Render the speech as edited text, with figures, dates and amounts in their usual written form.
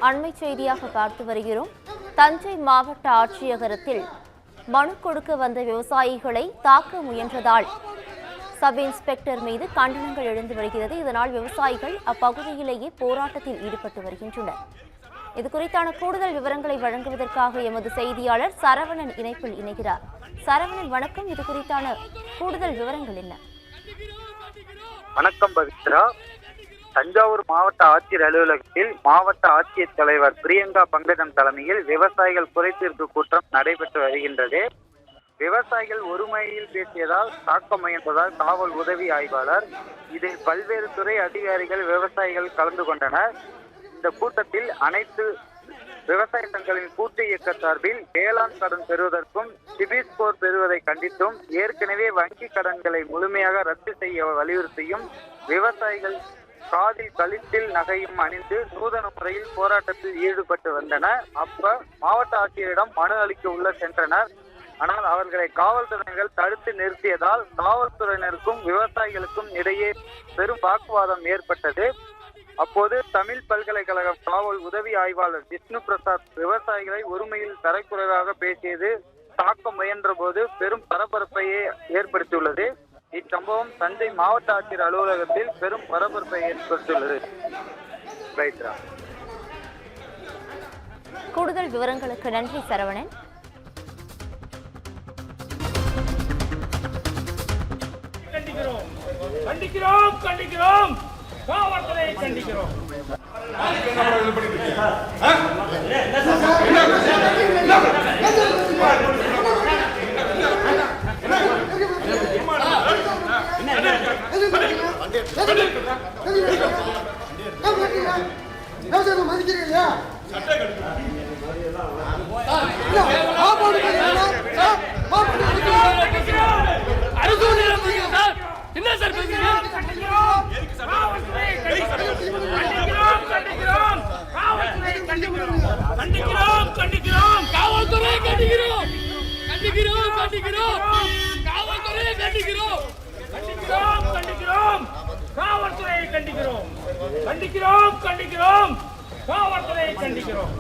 அண்மை செய்தியாக பார்த்து வருகிறோம். தஞ்சை மாவட்ட ஆட்சியரகத்தில் மனு கொடுக்க வந்த விவசாயிகளை தாக்க முயன்றதால் சப் இன்ஸ்பெக்டர் மீது கண்டனங்கள் எழுந்து வருகிறது. இதனால் விவசாயிகள் அப்பகுதியிலேயே போராட்டத்தில் ஈடுபட்டு வருகின்றனர். இது குறித்தான கூடுதல் விவரங்களை வழங்குவதற்காக எமது செய்தியாளர் சரவணன் இணைப்பில் இணைகிறார். சரவணன், வணக்கம். இது குறித்தான கூடுதல் விவரங்கள் என்ன? வணக்கம் பவித்ரா. தஞ்சாவூர் மாவட்ட ஆட்சியர் அலுவலகத்தில் மாவட்ட ஆட்சியர் தலைவர் பிரியங்கா பங்கஜம் தலைமையில் விவசாயிகள் குறைதீர்ப்பு கூட்டம் நடைபெற்று வருகின்றது. விவசாயிகள் ஒருமையில் பேசியதால் தாக்க முயன்றதால் காவல் உதவி ஆய்வாளர், இதில் பல்வேறு துறை அதிகாரிகள் விவசாயிகள் கலந்து கொண்டனர். இந்த கூட்டத்தில் அனைத்து விவசாய சங்கங்களின் கூட்டு இயக்க சார்பில் வேளாண் கடன் பெறுவதற்கும் சிபில் ஸ்கோர் பெறுவதை கண்டித்தும் ஏற்கனவே வங்கி கடன்களை முழுமையாக ரத்து செய்ய வலியுறுத்தியும் விவசாயிகள் காதில் கழுத்தில் நகையும் அணிந்து நூதன முறையில் போராட்டத்தில் ஈடுபட்டு வந்தனர். அப்ப மாவட்ட ஆட்சியரிடம் மனு அளிக்க சென்றனர். ஆனால் அவர்களை காவல்துறையினர் தடுத்து நிறுத்தியதால் காவல்துறையினருக்கும் விவசாயிகளுக்கும் இடையே பெரும் வாக்குவாதம் ஏற்பட்டது. அப்போது தமிழ் பல்கலைக்கழக காவல் உதவி ஆய்வாளர் விஷ்ணு பிரசாத் விவசாயிகளை ஒருமையில் தரக்குறைவாக பேசியது தாக்க முயன்ற போது பெரும் பரபரப்பையே ஏற்படுத்தியுள்ளது. இச்சம்பவம் தஞ்சை மாவட்ட ஆட்சியர் அலுவலகத்தில் பெரும் பரபரப்பை ஏற்படுத்தியுள்ளது. கூடுதல் விவரங்களுக்கு நன்றி சரவணன். கண்டிக்கிறோம் கண்டிக்கிறோம் காவல்துறையை கண்டிக்கிறோம். என்ன சார் கண்டிக்கிறோம் கண்டிக்கிறோம் காவல்துறை கண்டிக்கிறோம் கண்டிக்கிறோம் கண்டிக்கிறோம் காவல்துறை கண்டிக்கிறோம் கண்டிக்கிறோம் கண்டிக்கிறோம் காவல்துறை கண்டிக்கிறோம் கண்டிக்கிறோம் கண்டிக்கிறோம் காவல்துறை கண்டிக்கிறோம்.